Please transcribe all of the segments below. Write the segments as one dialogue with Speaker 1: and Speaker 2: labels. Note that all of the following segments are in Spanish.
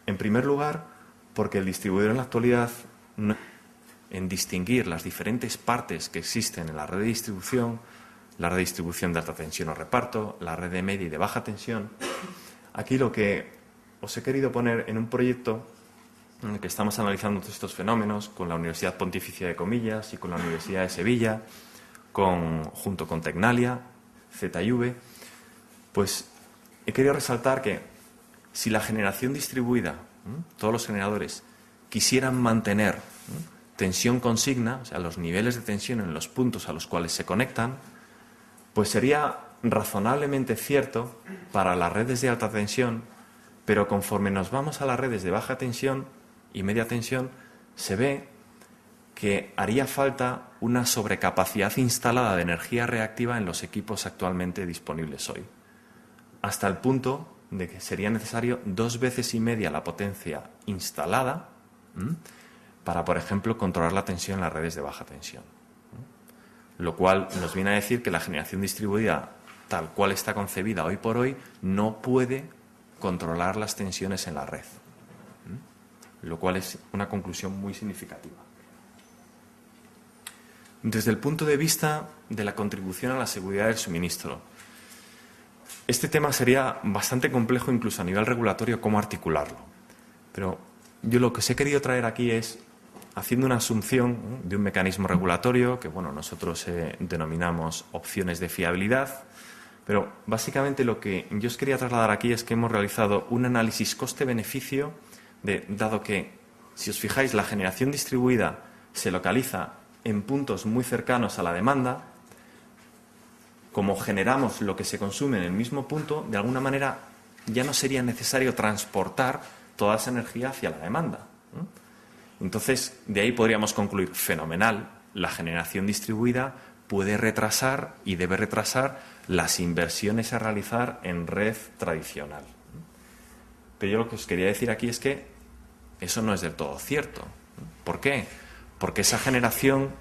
Speaker 1: En primer lugar, porque el distribuidor en la actualidad, en distinguir las diferentes partes que existen en la red de distribución, la red de distribución de alta tensión o reparto, la red de media y de baja tensión, aquí lo que os he querido poner en un proyecto en el que estamos analizando todos estos fenómenos con la Universidad Pontificia de Comillas y con la Universidad de Sevilla, junto con Tecnalia, ZV, pues he querido resaltar que si la generación distribuida, todos los generadores, quisieran mantener tensión consigna, o sea, los niveles de tensión en los puntos a los cuales se conectan, pues sería razonablemente cierto para las redes de alta tensión, pero conforme nos vamos a las redes de baja tensión y media tensión, se ve que haría falta una sobrecapacidad instalada de energía reactiva en los equipos actualmente disponibles hoy, hasta el punto de que sería necesario 2,5 veces la potencia instalada para, por ejemplo, controlar la tensión en las redes de baja tensión. Lo cual nos viene a decir que la generación distribuida, tal cual está concebida hoy por hoy, no puede controlar las tensiones en la red. Lo cual es una conclusión muy significativa. Desde el punto de vista de la contribución a la seguridad del suministro, este tema sería bastante complejo incluso a nivel regulatorio cómo articularlo. Pero yo lo que os he querido traer aquí es, haciendo una asunción de un mecanismo regulatorio que nosotros denominamos opciones de fiabilidad, pero básicamente lo que yo os quería trasladar aquí es que hemos realizado un análisis coste-beneficio dado que, si os fijáis, la generación distribuida se localiza en puntos muy cercanos a la demanda. Como generamos lo que se consume en el mismo punto, de alguna manera ya no sería necesario transportar toda esa energía hacia la demanda. Entonces, de ahí podríamos concluir, fenomenal, la generación distribuida puede retrasar y debe retrasar las inversiones a realizar en red tradicional. Pero yo lo que os quería decir aquí es que eso no es del todo cierto. ¿Por qué? Porque esa generación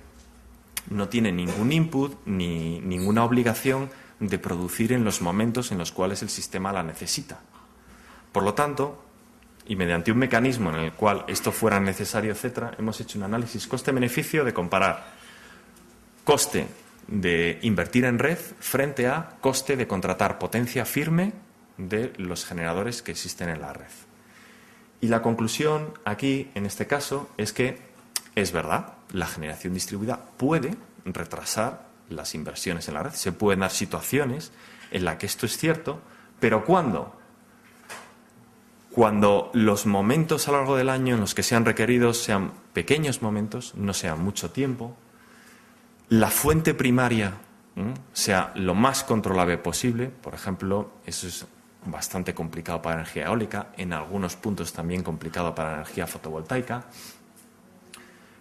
Speaker 1: no tiene ningún input ni ninguna obligación de producir en los momentos en los cuales el sistema la necesita. Por lo tanto, y mediante un mecanismo en el cual esto fuera necesario, etcétera, hemos hecho un análisis coste-beneficio de comparar coste de invertir en red frente a coste de contratar potencia firme de los generadores que existen en la red. Y la conclusión aquí, en este caso, es que es verdad, la generación distribuida puede retrasar las inversiones en la red. Se pueden dar situaciones en las que esto es cierto, pero ¿cuándo? Cuando los momentos a lo largo del año en los que sean requeridos sean pequeños momentos, no sean mucho tiempo, la fuente primaria sea lo más controlable posible. Por ejemplo, eso es bastante complicado para energía eólica, en algunos puntos también complicado para energía fotovoltaica,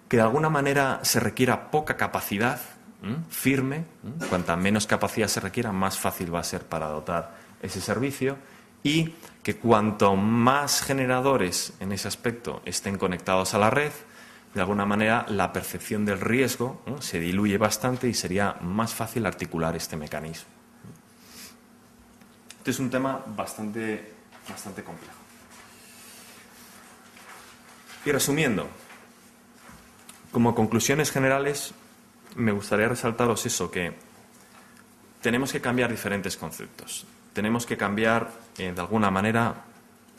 Speaker 1: que de alguna manera se requiera poca capacidad firme. Cuanta menos capacidad se requiera, más fácil va a ser para dotar ese servicio, y que cuanto más generadores en ese aspecto estén conectados a la red, de alguna manera la percepción del riesgo se diluye bastante y sería más fácil articular este mecanismo. Este es un tema bastante complejo. Y resumiendo, como conclusiones generales, me gustaría resaltaros eso, que tenemos que cambiar diferentes conceptos. Tenemos que cambiar, de alguna manera,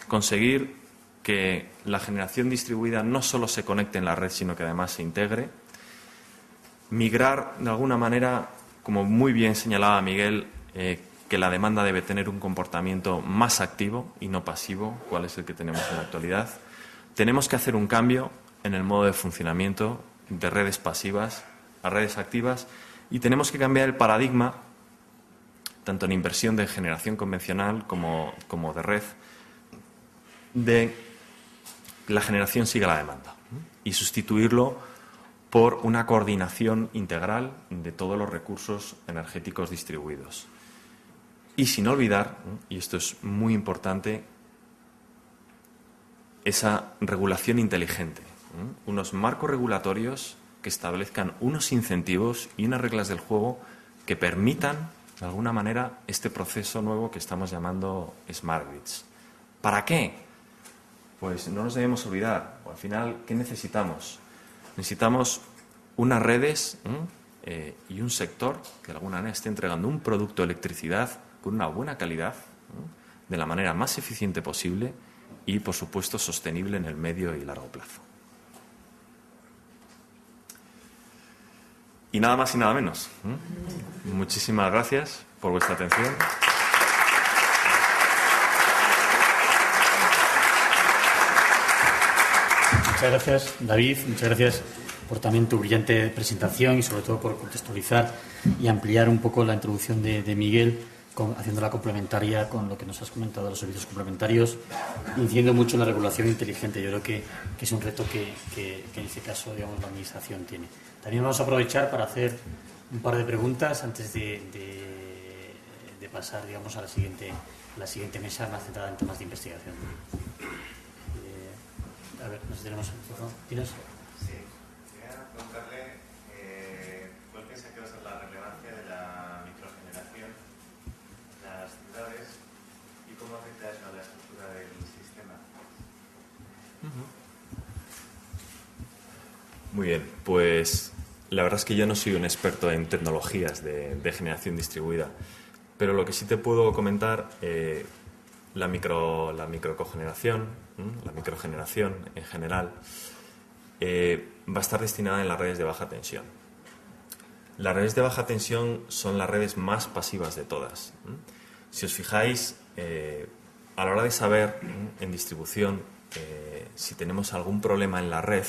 Speaker 1: conseguir que la generación distribuida no solo se conecte en la red, sino que además se integre. Migrar, de alguna manera, como muy bien señalaba Miguel, que la demanda debe tener un comportamiento más activo y no pasivo, cuál es el que tenemos en la actualidad. Tenemos que hacer un cambio en el modo de funcionamiento de redes pasivas a redes activas, y tenemos que cambiar el paradigma, tanto en inversión de generación convencional como de red, de la generación sigue la demanda, y sustituirlo por una coordinación integral de todos los recursos energéticos distribuidos. Y sin olvidar, y esto es muy importante, esa regulación inteligente, unos marcos regulatorios que establezcan unos incentivos y unas reglas del juego que permitan, de alguna manera, este proceso nuevo que estamos llamando Smart Grids. ¿Para qué? pues no nos debemos olvidar. Al final, ¿qué necesitamos? Necesitamos unas redes y un sector que de alguna manera esté entregando un producto de electricidad con una buena calidad, de la manera más eficiente posible y, por supuesto, sostenible en el medio y largo plazo. Y nada más y nada menos. Muchísimas gracias por vuestra atención.
Speaker 2: Muchas gracias, David. Muchas gracias por también tu brillante presentación y sobre todo por contextualizar y ampliar un poco la introducción de Miguel, haciéndola complementaria con lo que nos has comentado de los servicios complementarios, incidiendo mucho en la regulación inteligente. Yo creo que es un reto que en este caso, digamos, la Administración tiene. También vamos a aprovechar para hacer un par de preguntas antes de pasar, digamos, a la siguiente mesa más centrada en temas de investigación. A ver, no sé si tenemos... ¿Tienes?
Speaker 3: Sí. Quería preguntarle cuál piensa que va a ser la relevancia de la microgeneración en las ciudades y cómo afecta eso a la estructura del sistema.
Speaker 1: Muy bien, pues la verdad es que yo no soy un experto en tecnologías de generación distribuida, pero lo que sí te puedo comentar, la microcogeneración, la microgeneración en general, va a estar destinada en las redes de baja tensión. Las redes de baja tensión son las redes más pasivas de todas. Si os fijáis, a la hora de saber en distribución si tenemos algún problema en la red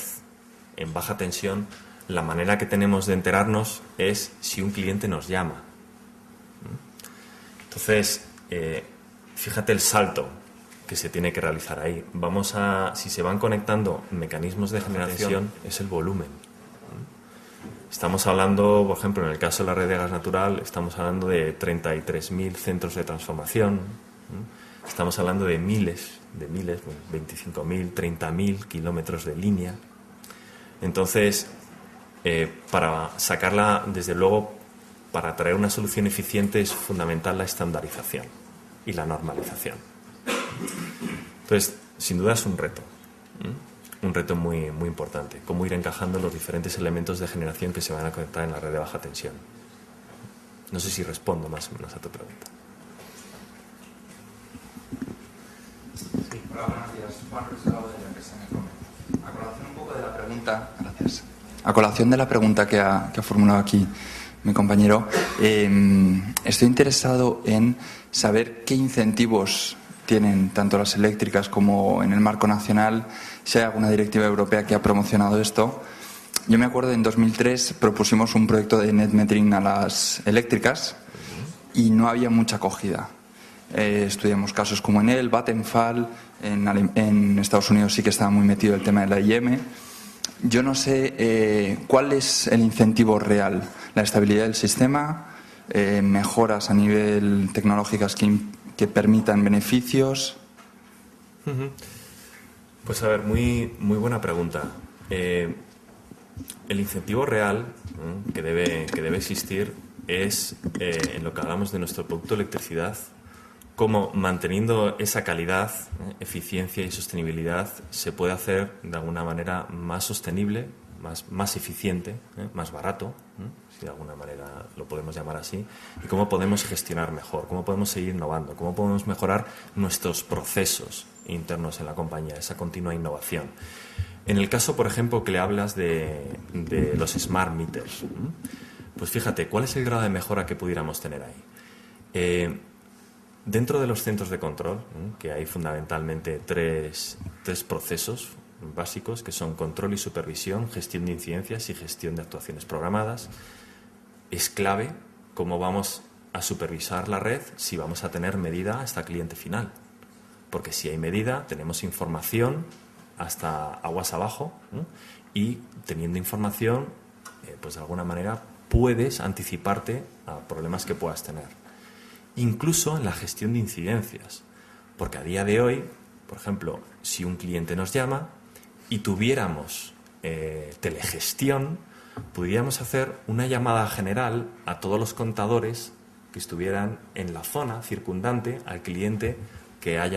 Speaker 1: en baja tensión, la manera que tenemos de enterarnos es si un cliente nos llama. Entonces, fíjate el salto que se tiene que realizar ahí. Si se van conectando mecanismos de generación, es el volumen. Estamos hablando, por ejemplo, en el caso de la red de gas natural, estamos hablando de 33.000 centros de transformación. Estamos hablando de miles, 25.000, 30.000 kilómetros de línea. Entonces, para sacarla, desde luego, para traer una solución eficiente es fundamental la estandarización y la normalización. Entonces, sin duda es un reto muy, muy importante, cómo ir encajando los diferentes elementos de generación que se van a conectar en la red de baja tensión. No sé si respondo más o menos a tu pregunta.
Speaker 4: Sí, hola, buenos días. Juan Rosalado de la empresa Necome. A colación un poco de la pregunta, gracias. A colación de la pregunta que ha formulado aquí mi compañero, estoy interesado en saber qué incentivos tienen tanto las eléctricas como en el marco nacional, si hay alguna directiva europea que ha promocionado esto. Yo me acuerdo en 2003 propusimos un proyecto de net metering a las eléctricas y no había mucha acogida. Estudiamos casos como Enel, Vattenfall, en Estados Unidos sí que estaba muy metido el tema de la IM. Yo no sé cuál es el incentivo real, la estabilidad del sistema, mejoras a nivel tecnológicas que permitan beneficios.
Speaker 1: Pues a ver, muy, muy buena pregunta. El incentivo real que debe existir es en lo que hablamos de nuestro producto de electricidad, cómo manteniendo esa calidad, eficiencia y sostenibilidad se puede hacer de alguna manera más sostenible, más eficiente, más barato, si de alguna manera lo podemos llamar así, y cómo podemos gestionar mejor, cómo podemos seguir innovando, cómo podemos mejorar nuestros procesos internos en la compañía, esa continua innovación. En el caso, por ejemplo, que le hablas de los smart meters, pues fíjate, ¿cuál es el grado de mejora que pudiéramos tener ahí? Dentro de los centros de control, que hay fundamentalmente tres procesos básicos, que son control y supervisión, gestión de incidencias y gestión de actuaciones programadas, es clave cómo vamos a supervisar la red si vamos a tener medida hasta cliente final. Porque si hay medida, tenemos información hasta aguas abajo, y teniendo información, pues de alguna manera puedes anticiparte a problemas que puedas tener. Incluso en la gestión de incidencias, porque a día de hoy, por ejemplo, si un cliente nos llama y tuviéramos telegestión, pudiéramos hacer una llamada general a todos los contadores que estuvieran en la zona circundante al cliente que haya